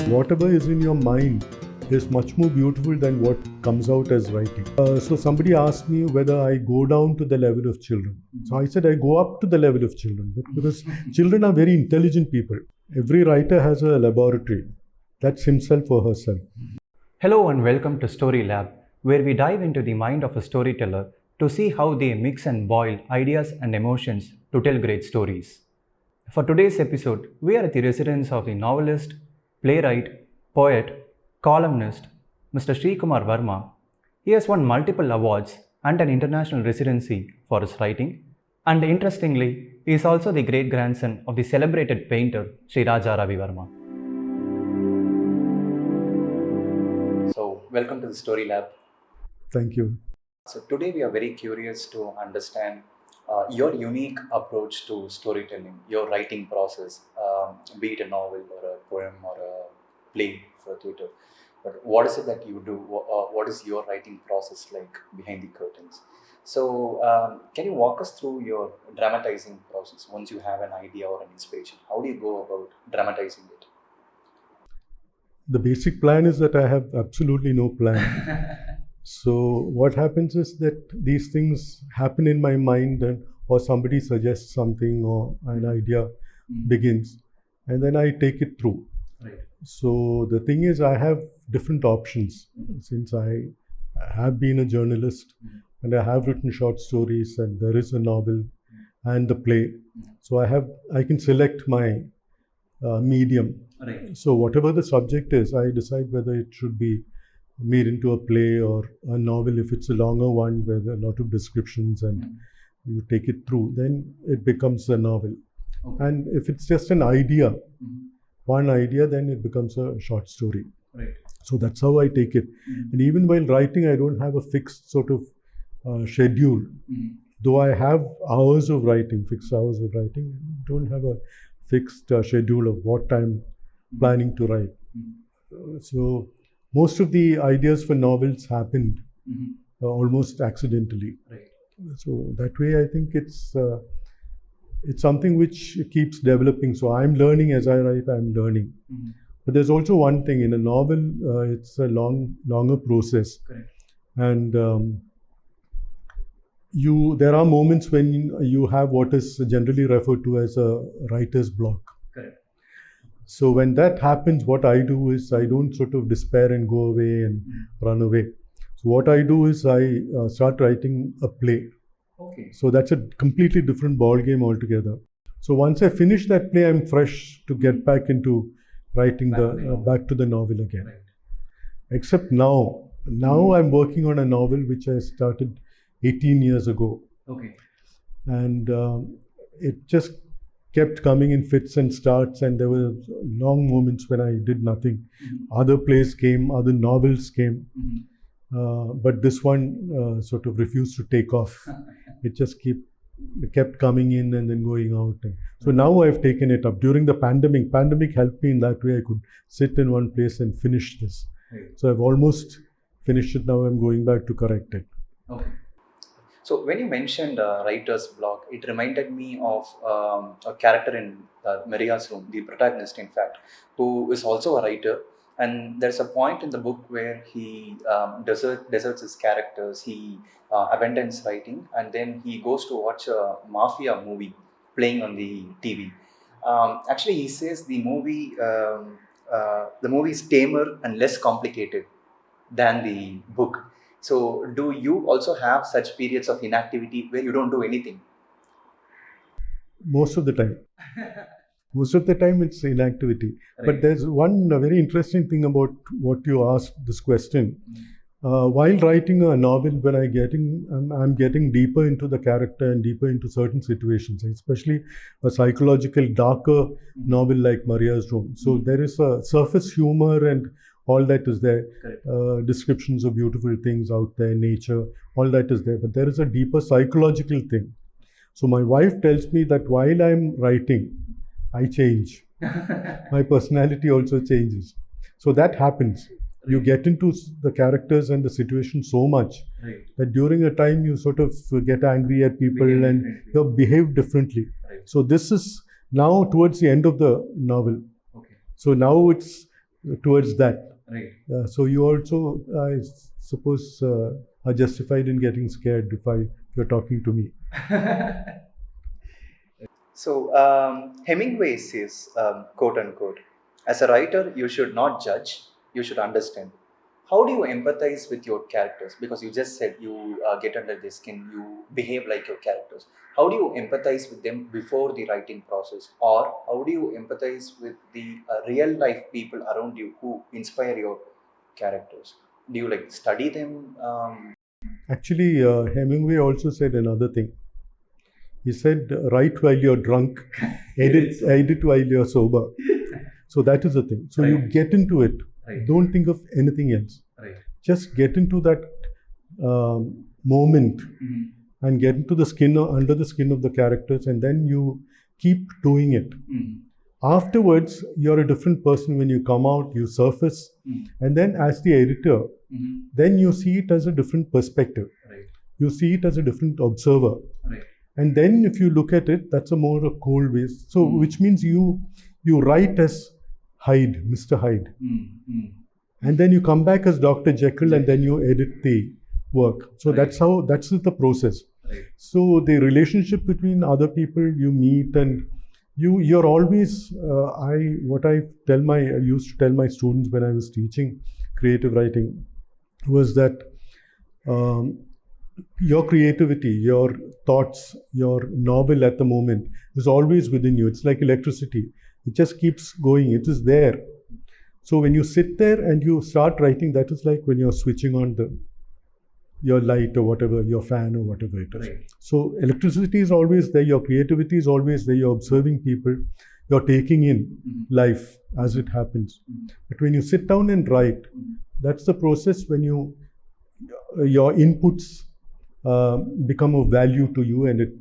Whatever is in your mind is much more beautiful than what comes out as writing. So somebody asked me whether I go down to the level of children. So I said I go up to the level of children, because children are very intelligent people. Every writer has a laboratory. That's himself or herself. Hello and welcome to Story Lab, where we dive into the mind of a storyteller to see how they mix and boil ideas and emotions to tell great stories. For today's episode, we are at the residence of the novelist, playwright, poet, columnist, Mr. Shreekumar Varma. He has won multiple awards and an international residency for his writing. And interestingly, he is also the great-grandson of the celebrated painter Sri Raja Ravi Varma. So, welcome to the Story Lab. Thank you. So today we are very curious to understand your unique approach to storytelling, your writing process, be it a novel or a poem or a play for theatre. But what is it that you do? What is your writing process like behind the curtains? So can you walk us through your dramatizing process once you have an idea or an inspiration? How do you go about dramatizing it? The basic plan is that I have absolutely no plan. So what happens is that these things happen in my mind, or somebody suggests something or an idea begins, and then I take it through. Right. So the thing is, I have different options since I have been a journalist and I have written short stories, and there is a novel and the play. So I can select my medium. Right. So whatever the subject is, I decide whether it should be made into a play or a novel. If it's a longer one where there are a lot of descriptions and you take it through, then it becomes a novel. Okay. And if it's just an idea, one idea, then it becomes a short story. Right. So that's how I take it. And even while writing, I don't have a fixed sort of schedule. Though I have hours of writing, fixed hours of writing, I don't have a fixed schedule of what I'm planning to write. So most of the ideas for novels happened almost accidentally. Right. So that way, I think it's something which keeps developing. So I'm learning as I write. I'm learning. But there's also one thing in a novel. It's a longer process. Correct. And there are moments when you have what is generally referred to as a writer's block. Correct. So when that happens, what I do is I don't sort of despair and go away and run away. So what I do is I start writing a play. Okay. So that's a completely different ball game altogether. So once I finish that play, I'm fresh to get back into writing back to the novel again. Right. Except now I'm working on a novel which I started 18 years ago. Okay. And it just kept coming in fits and starts, and there were long moments when I did nothing. Other plays came, other novels came, but this one sort of refused to take off. It just kept coming in and then going out. So now I've taken it up. During the pandemic helped me in that way. I could sit in one place and finish this. Right. So I've almost finished it. Now I'm going back to correct it. Okay. So when you mentioned writer's block, it reminded me of a character in Maria's Room, the protagonist, in fact, who is also a writer. And there's a point in the book where he deserts his characters, he abandons writing, and then he goes to watch a mafia movie playing on the TV. Actually, he says the movie is tamer and less complicated than the book. So do you also have such periods of inactivity where you don't do anything? Most of the time. Most of the time it's inactivity. Right. But there's one very interesting thing about what you asked this question. While writing a novel, when I'm getting deeper into the character and deeper into certain situations, especially a psychological, darker novel like Maria's Room. So there is a surface humor and all that is there. Descriptions of beautiful things out there, nature, all that is there. But there is a deeper psychological thing. So my wife tells me that while I'm writing, I change. My personality also changes. So that happens. Right. You get into the characters and the situation so much that during a time you sort of get angry at people and you behave differently. Right. So this is now towards the end of the novel. Okay. So now it's towards that. Right. So you also, I suppose, are justified in getting scared if you're talking to me. So Hemingway says, quote unquote, as a writer, you should not judge, you should understand. How do you empathize with your characters? Because you just said you get under their skin, you behave like your characters. How do you empathize with them before the writing process? Or how do you empathize with the real life people around you who inspire your characters? Do you like study them? Actually, Hemingway also said another thing. He said, write while you're drunk, edit while you're sober. So that is the thing. So you get into it. Right. Don't think of anything else. Right. Just get into that moment and get into the skin, under the skin of the characters, and then you keep doing it. Afterwards, you're a different person when you come out, you surface, and then as the editor, then you see it as a different perspective. Right. You see it as a different observer. Right. And then if you look at it, that's a more cold way. So which means you write as Hyde, Mr. Hyde. And then you come back as Dr. Jekyll and then you edit the work. So that's the process. Right. So the relationship between other people you meet, and you're always, I used to tell my students when I was teaching creative writing was that your creativity, your thoughts, your novel at the moment is always within you. It's like electricity. It just keeps going. It is there. So when you sit there and you start writing, that is like when you're switching on your light or whatever, your fan or whatever it is. Right. So electricity is always there. Your creativity is always there. You're observing people. You're taking in life as it happens. But when you sit down and write, that's the process when your inputs become of value to you, and it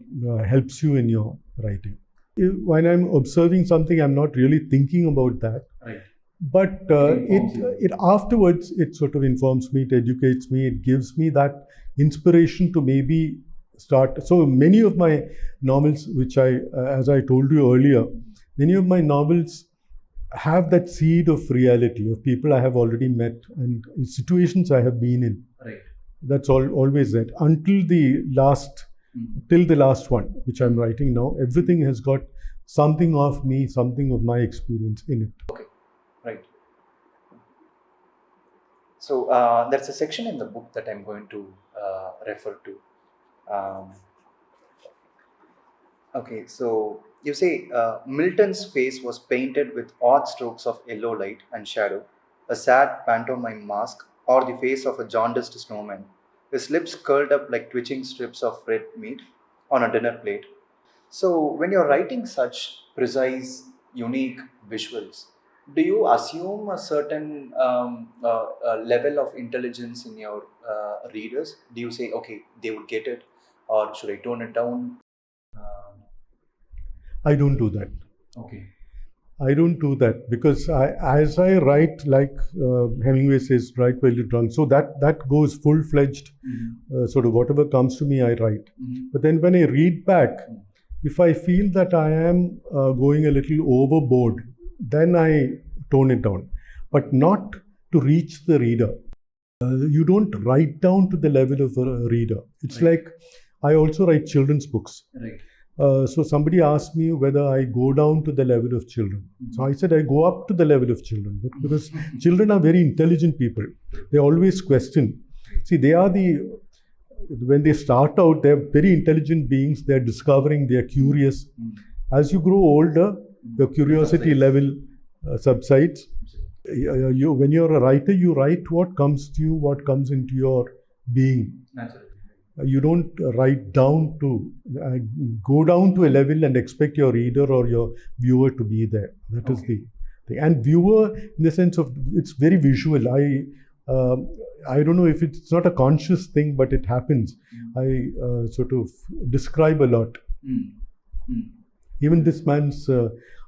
helps you in your writing. When I'm observing something, I'm not really thinking about that. Right. But it afterwards, it sort of informs me, it educates me, it gives me that inspiration to maybe start. So many of my novels, which as I told you earlier, many of my novels have that seed of reality, of people I have already met and situations I have been in. Right. That's always that. Until till the last one, which I'm writing now, everything has got something of me, something of my experience in it. Okay, right. So there's a section in the book that I'm going to refer to. Okay, so you say Milton's face was painted with odd strokes of yellow light and shadow, a sad pantomime mask, or the face of a jaundiced snowman, his lips curled up like twitching strips of red meat on a dinner plate. So when you're writing such precise, unique visuals, do you assume a certain level of intelligence in your readers? Do you say, okay, they would get it, or should I tone it down? I don't do that. Okay. I don't do that because as I write, like Hemingway says, write while you're drunk. So that goes full-fledged, sort of whatever comes to me, I write. But then when I read back, if I feel that I am going a little overboard, then I tone it down, but not to reach the reader. You don't write down to the level of a reader. It's like, I also write children's books. Right. So somebody asked me whether I go down to the level of children. So I said I go up to the level of children, because children are very intelligent people. They always question. See, when they start out, they're very intelligent beings. They're discovering, they're curious. As you grow older, your curiosity level subsides. When you're a writer, you write what comes to you, what comes into your being. Naturally. You don't write down to, go down to a level and expect your reader or your viewer to be there. That is the thing. And viewer, in the sense of, it's very visual. I don't know if it's not a conscious thing, but it happens. I sort of describe a lot. Even this man's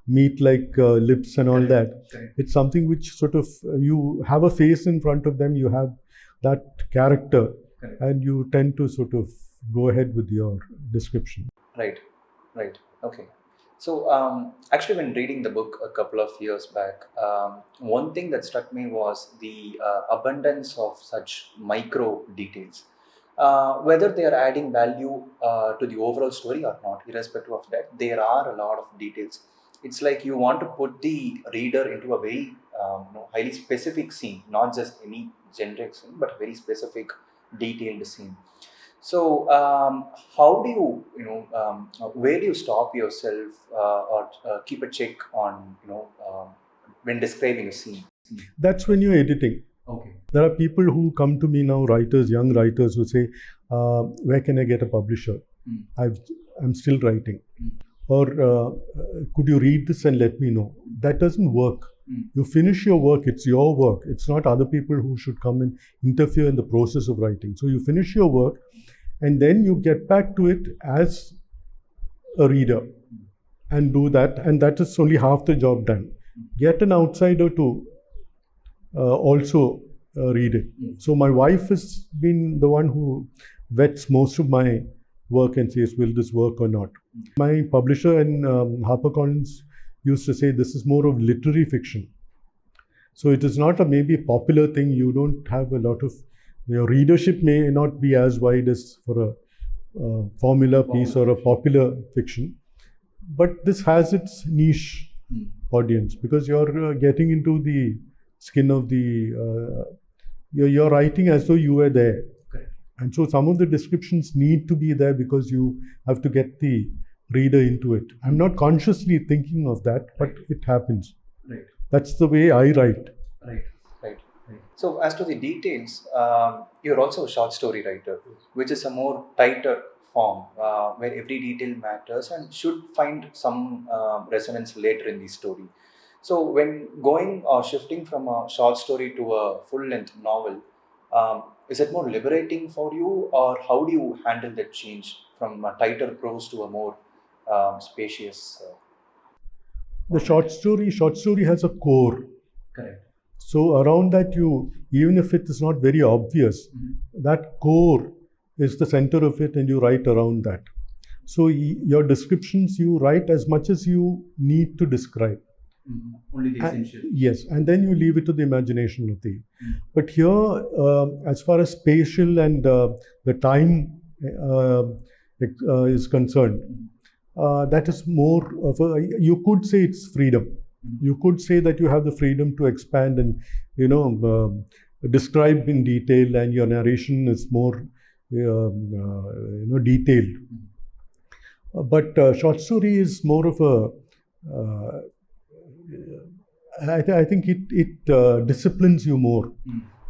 meat-like lips and all that. It's something which sort of, you have a face in front of them, you have that character. And you tend to sort of go ahead with your description. Right. Okay. So, actually, when reading the book a couple of years back, one thing that struck me was the abundance of such micro details. Whether they are adding value to the overall story or not, irrespective of that, there are a lot of details. It's like you want to put the reader into a very highly specific scene, not just any generic scene, but a very specific, detailed scene. So, how do where do you stop yourself or keep a check on, when describing a scene? That's when you're editing. Okay. There are people who come to me now, writers, young writers, who say, where can I get a publisher? I'm still writing. Or could you read this and let me know? That doesn't work. You finish your work, it's your work. It's not other people who should come and interfere in the process of writing. So you finish your work and then you get back to it as a reader and do that. And that is only half the job done. Get an outsider to also read it. So my wife has been the one who vets most of my work and says, will this work or not? My publisher in HarperCollins used to say this is more of literary fiction. So it is not a maybe popular thing. You don't have a lot of, your readership may not be as wide as for a formula piece or a popular fiction. But this has its niche audience because you're getting into the skin of the, you're writing as though you were there. And so some of the descriptions need to be there because you have to get the reader into it. I'm not consciously thinking of that, but it happens. Right. That's the way I write. Right. So as to the details, you're also a short story writer, which is a more tighter form where every detail matters and should find some resonance later in the story. So when going or shifting from a short story to a full-length novel, is it more liberating for you, or how do you handle that change from a tighter prose to a more spacious? The short story has a core. Correct. So around that, even if it is not very obvious, that core is the center of it, and you write around that. So your descriptions, you write as much as you need to describe. Only the essential. Yes, and then you leave it to the imagination of the. But here, as far as spatial and the time is concerned, that is more of a. You could say it's freedom. You could say that you have the freedom to expand and describe in detail, and your narration is more detailed. But short story is more of a. I think it disciplines you more.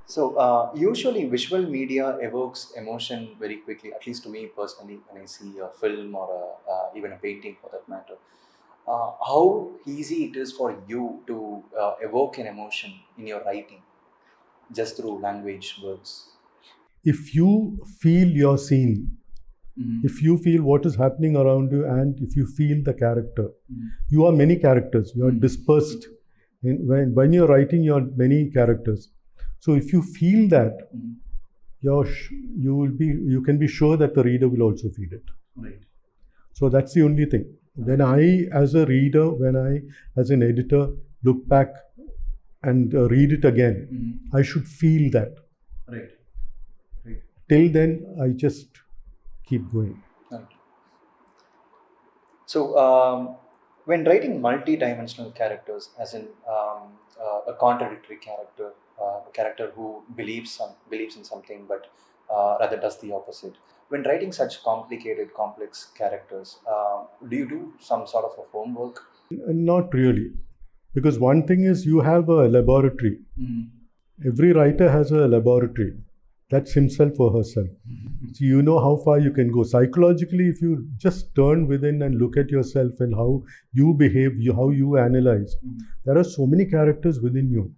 So usually visual media evokes emotion very quickly, at least to me personally, when I see a film or even a painting for that matter. How easy it is for you to evoke an emotion in your writing just through language, words? If you feel your scene, if you feel what is happening around you, and if you feel the character, you are many characters, you are dispersed. When you're writing, you are many characters. So if you feel that, you can be sure that the reader will also feel it. Right. So that's the only thing. When I, as a reader, when I, as an editor, look back and read it again, I should feel that. Right. Till then, I just keep going. Right. So, when writing multi-dimensional characters, as in a contradictory character, a character who believes in something, but rather does the opposite. When writing such complicated, complex characters, do you do some sort of a homework? Not really, because one thing is you have a laboratory. Every writer has a laboratory. That's himself or herself. So you know how far you can go. Psychologically, if you just turn within and look at yourself and how you behave, how you analyze, there are so many characters within you.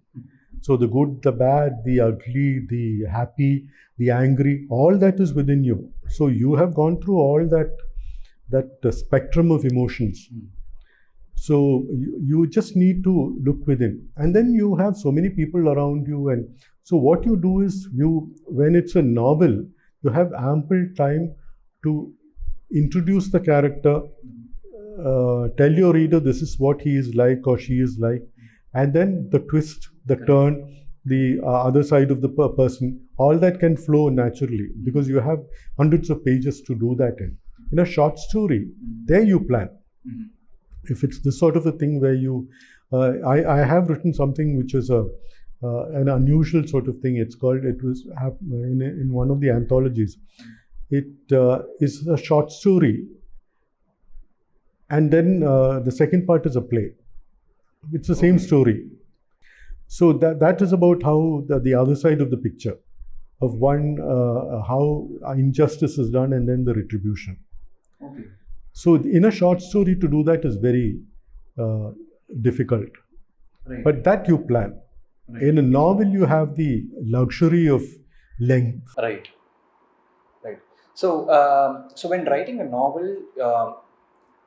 So the good, the bad, the ugly, the happy, the angry, all that is within you. So you have gone through all that spectrum of emotions. So you just need to look within. And then you have so many people around you. And so what you do is, when it's a novel, you have ample time to introduce the character, tell your reader this is what he is like or she is like, and then the twist, the turn, the other side of the person, all that can flow naturally because you have hundreds of pages to do that in. In a short story, there you plan. If it's this sort of a thing where you, I have written something which is an unusual sort of thing. It's called, it was in one of the anthologies. It is a short story, and then the second part is a play. It's the same story. So that is about how the other side of the picture of one, how injustice is done and then the retribution. Okay. So in a short story to do that is very difficult. Right. But that you plan. Right. In a novel you have the luxury of length. Right. Right. So so when writing a novel,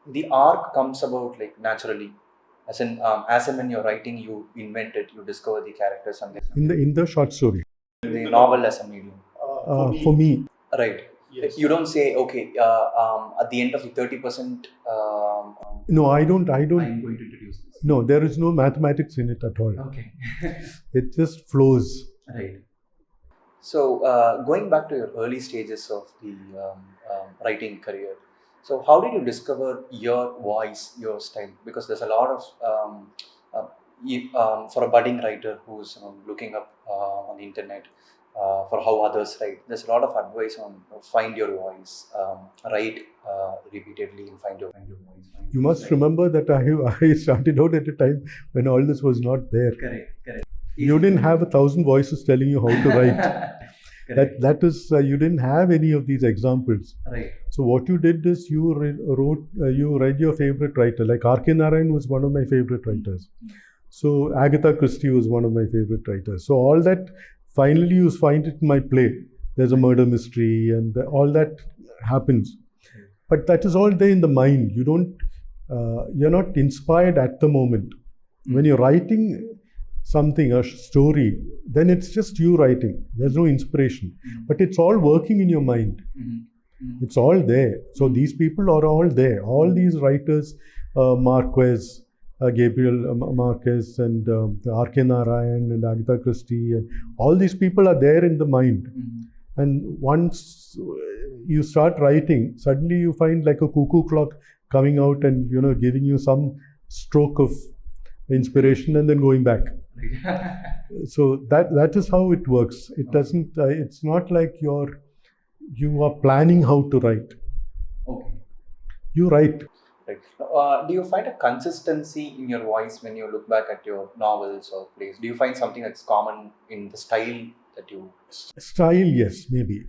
the arc comes about like naturally. As in when you're writing, you invent it, you discover the characters and in the short story. The novel as a medium. For me. Right. Yes. You don't say, okay, at the end of the 30%. No, I don't. I'm going to introduce this. No, there is no mathematics in it at all. Okay. It just flows. Right. So going back to your early stages of the writing career. So how did you discover your voice, your style? Because there's a lot of, for a budding writer who's looking up on the internet for how others write, there's a lot of advice on find your voice, write repeatedly and find your voice. You must remember that I started out at a time when all this was not there. Correct. You didn't have 1,000 voices telling you how to write. That is, you didn't have any of these examples. Right. So what you did is you read your favorite writer. Like R.K. Narayan was one of my favorite writers. So Agatha Christie was one of my favorite writers. So all that, finally you find it in my play. There's a murder mystery and all that happens. But that is all there in the mind. You don't, you're not inspired at the moment. When you're writing something, a story, then it's just you writing. There's no inspiration. But it's all working in your mind. It's all there. So these people are all there. All these writers, Marquez, Gabriel Marquez and R.K. Narayan and Agatha Christie, and all these people are there in the mind. And once you start writing, suddenly you find like a cuckoo clock coming out and giving you some stroke of inspiration and then going back. So that is how it works. It doesn't. It's not like you are planning how to write. Okay. You write. Right. Do you find a consistency in your voice when you look back at your novels or plays? Do you find something that's common in the style that you... Style, yes, maybe.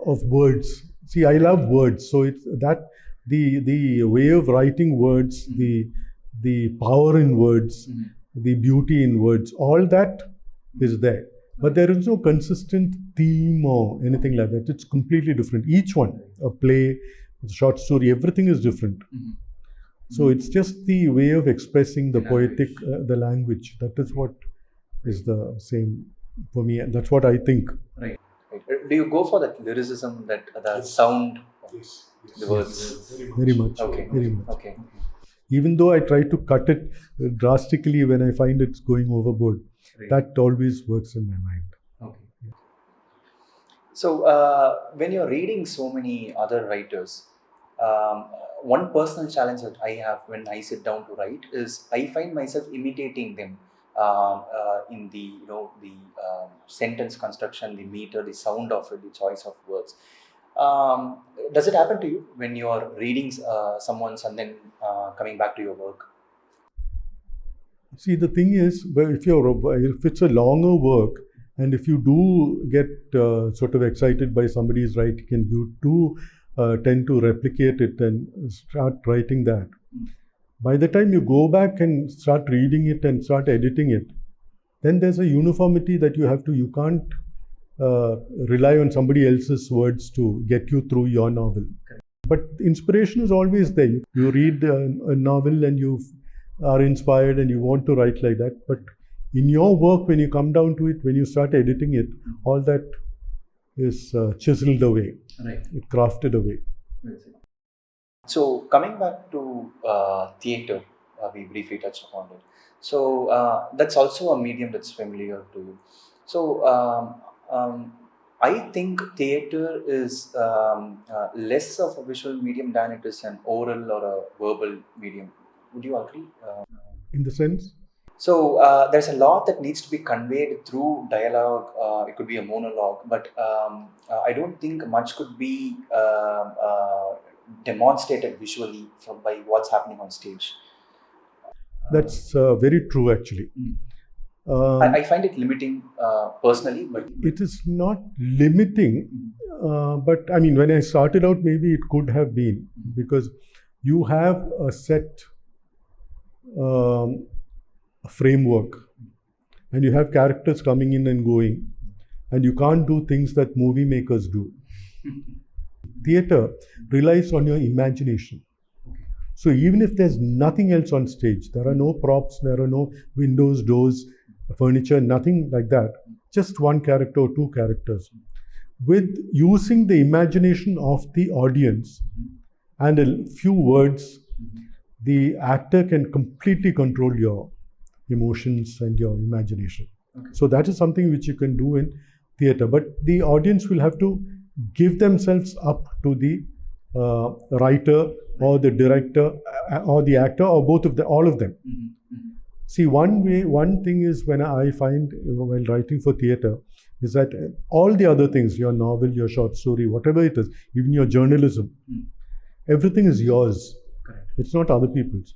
Of words. See, I love words. So it's that the way of writing words, the power in words, the beauty in words, all that is there. But there is no consistent theme or anything like that. It's completely different. Each one, a play, a short story, everything is different. So it's just the way of expressing the poetic, the language. That is what is the same for me. And that's what I think. Right. Do you go for that lyricism, that the sound, the words? Very much. Okay. Very much. Okay. Even though I try to cut it drastically when I find it's going overboard, that always works in my mind. Okay. So when you're reading so many other writers, one personal challenge that I have when I sit down to write is I find myself imitating them in the the sentence construction, the meter, the sound of it, the choice of words. Does it happen to you when you are reading someone's and then coming back to your work? See, the thing is, if it's a longer work, and if you do get sort of excited by somebody's writing, and you do tend to replicate it and start writing that, by the time you go back and start reading it and start editing it, then there's a uniformity that you can't rely on somebody else's words to get you through your novel. But inspiration is always there. You read a novel and you are inspired and you want to write like that. But in your work, when you come down to it, when you start editing it, all that is chiseled away, Right. crafted away. So coming back to theatre, we briefly touched upon it. So that's also a medium that's familiar to you. So I think theatre is less of a visual medium than it is an oral or a verbal medium. Would you agree? In the sense, So there's a lot that needs to be conveyed through dialogue. It could be a monologue, but I don't think much could be demonstrated visually from by what's happening on stage. that's very true actually. I find it limiting personally, but It is not limiting, but I mean, when I started out, maybe it could have been, because you have a set framework and you have characters coming in and going, and you can't do things that movie makers do. Theatre relies on your imagination. So even if there's nothing else on stage, there are no props, there are no windows, doors, furniture, nothing like that, just one character or two characters. With using the imagination of the audience and a few words, the actor can completely control your emotions and your imagination. Okay. So that is something which you can do in theatre, but the audience will have to give themselves up to the writer or the director or the actor or both of them, all of them. See, one thing is, when I find while writing for theatre, is that all the other things, your novel, your short story, whatever it is, even your journalism, everything is yours. Correct. It's not other people's.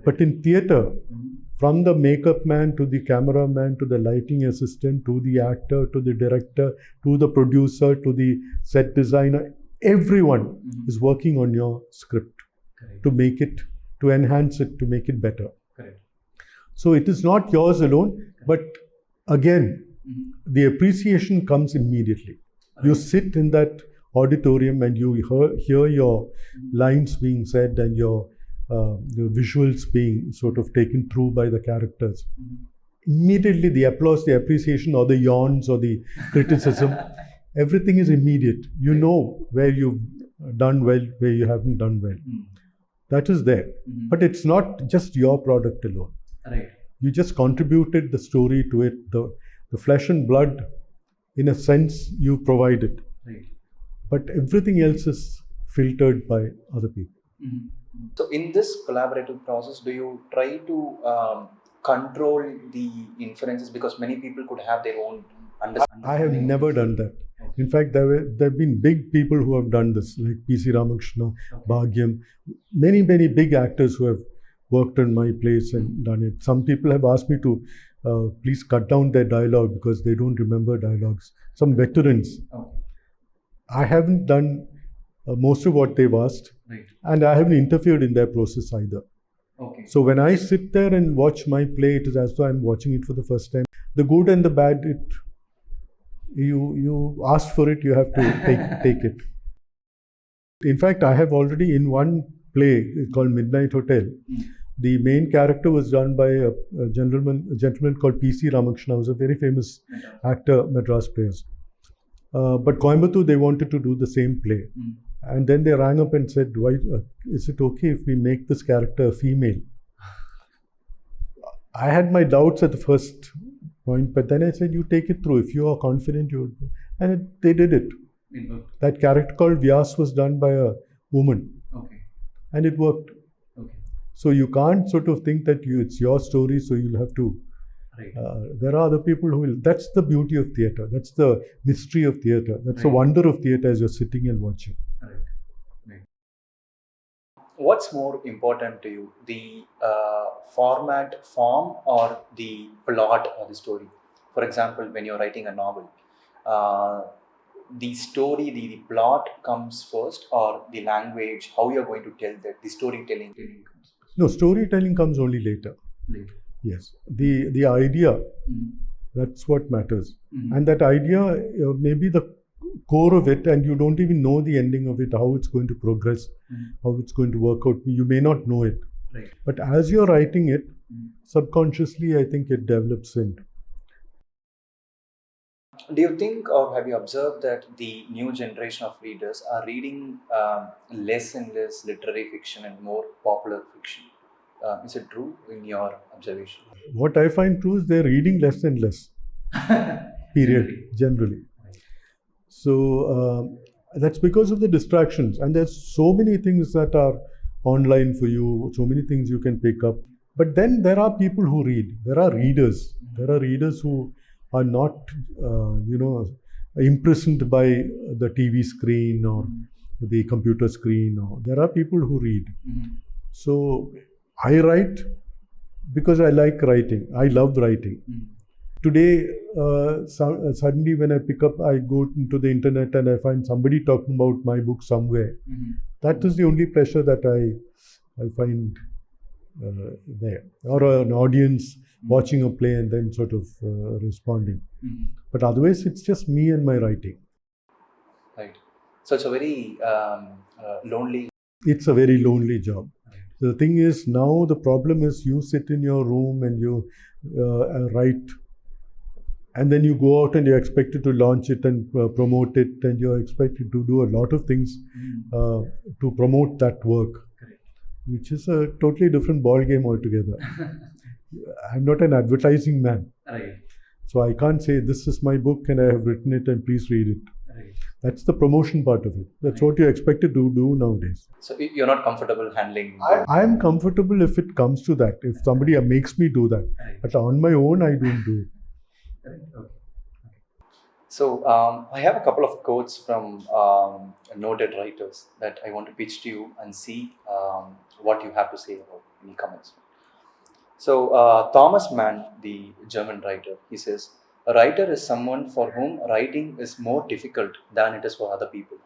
But in theatre, from the makeup man to the cameraman to the lighting assistant to the actor to the director to the producer to the set designer, everyone is working on your script. Correct. To make it, to enhance it, to make it better. Correct. So it is not yours alone, but again, the appreciation comes immediately. You sit in that auditorium and you hear your lines being said and your the visuals being sort of taken through by the characters. Immediately the applause, the appreciation, or the yawns or the criticism, everything is immediate. You know where you've done well, where you haven't done well. That is there. But it's not just your product alone. Right. You just contributed the story to it, the flesh and blood, in a sense, you provided. Right. But everything else is filtered by other people. So in this collaborative process, do you try to control the inferences, because many people could have their own understanding? I have never done that. In fact, there have been big people who have done this, like P.C. Ramakrishna, Bhagyam, many big actors who have worked on my plays and done it. Some people have asked me to please cut down their dialogue because they don't remember dialogues. Some veterans. I haven't done most of what they've asked, Right. and I haven't interfered in their process either. Okay. So when I sit there and watch my play, it is as though I'm watching it for the first time. The good and the bad, you asked for it, you have to take it. In fact, I have already, in one play called Midnight Hotel, the main character was done by a gentleman called P.C. Ramakrishna, who was a very famous actor, Madras players. But Coimbatore, they wanted to do the same play. And then they rang up and said, "Why is it okay if we make this character a female?" I had my doubts at the first point, but then I said, "You take it through. If you are confident, you would." And they did it. That character called Vyas was done by a woman. Okay. And it worked. Okay. So you can't sort of think that it's your story, so you'll have to. Right. There are other people who will. That's the beauty of theatre. That's the mystery of theatre. That's the Right. wonder of theatre as you're sitting and watching. Right. Right. What's more important to you, the form or the plot or the story? For example, when you're writing a novel, the story, the plot comes first, or the language, how you're going to tell that, the storytelling comes first? No, storytelling comes only later. Later. Yes, the idea, that's what matters. And that idea may be the core of it, and you don't even know the ending of it, how it's going to progress, how it's going to work out. You may not know it. Right. But as you're writing it, subconsciously, I think it develops in. Do you think, or have you observed that the new generation of readers are reading less and less literary fiction and more popular fiction? Is it true in your observation? What I find true is they're reading less and less, period, generally. So that's because of the distractions. And there's so many things that are online for you, so many things you can pick up. But then there are people who read. There are readers. There are readers who are not, imprisoned by the TV screen or the computer screen. Or there are people who read. So I write because I like writing. I love writing. Today, suddenly when I pick up, I go into the internet and I find somebody talking about my book somewhere. That is the only pleasure that I find there. Or an audience watching a play and then sort of responding. But otherwise, it's just me and my writing. Right. So it's a very lonely. It's a very lonely job. The thing is, now the problem is you sit in your room and you write, and then you go out and you're expected to launch it and promote it, and you're expected to do a lot of things to promote that work, which is a totally different ball game altogether. I'm not an advertising man. Right. So I can't say this is my book and I have written it and please read it. Right. That's the promotion part of it. That's what you're expected to do nowadays. So you're not comfortable handling. I'm comfortable if it comes to that. If somebody makes me do that. Right. But on my own, I don't do it. Right. Okay. So I have a couple of quotes from noted writers that I want to pitch to you and see what you have to say about any comments. So Thomas Mann, the German writer, he says, "A writer is someone for whom writing is more difficult than it is for other people."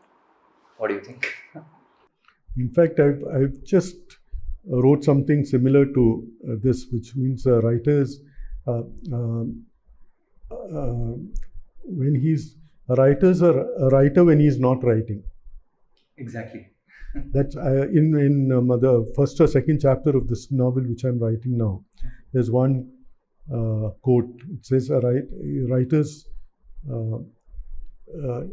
What do you think? In fact, I've just wrote something similar to this, which means a writer is when he's a writer is a writer when he's not writing. Exactly. That's in the first or second chapter of this novel which I'm writing now. There's one quote. It says,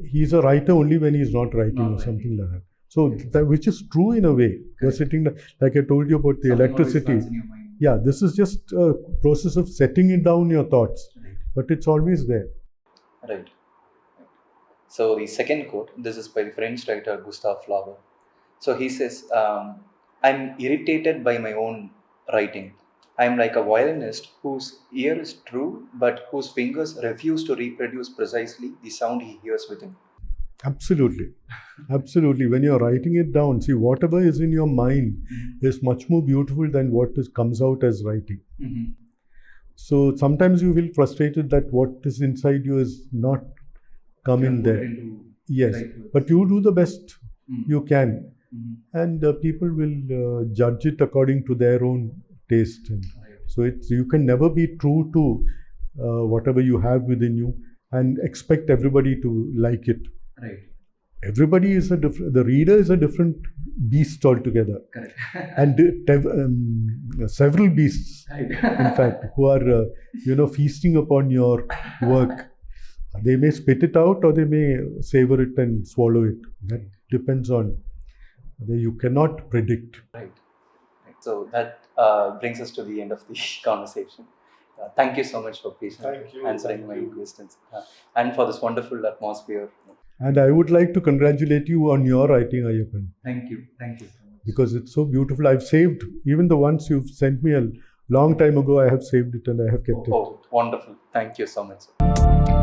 he's a writer only when he's not writing, or something like that. So that, which is true in a way. You're sitting there, like I told you about the electricity. Yeah, this is just a process of setting it down your thoughts, but it's always there. Right. So the second quote, this is by the French writer Gustave Flaubert. So he says, "I'm irritated by my own writing. I'm like a violinist whose ear is true, but whose fingers refuse to reproduce precisely the sound he hears within." Absolutely. Absolutely. When you're writing it down, see, whatever is in your mind is much more beautiful than what comes out as writing. So sometimes you feel frustrated that what is inside you is not coming there. Yes, but you do the best you can. And people will judge it according to their own taste. And so you can never be true to whatever you have within you and expect everybody to like it. Right. Everybody is the reader is a different beast altogether. Correct. And several beasts, Right. in fact, who are, feasting upon your work. They may spit it out or they may savor it and swallow it. That depends on, you cannot predict. Right. So that brings us to the end of the conversation. Thank you so much for patiently answering my questions and for this wonderful atmosphere. And I would like to congratulate you on your writing, Ayyappan. Thank you. Thank you so much. Because it's so beautiful. I've saved, even the ones you've sent me a long time ago, I have saved it and I have kept it. Oh, wonderful. Thank you so much.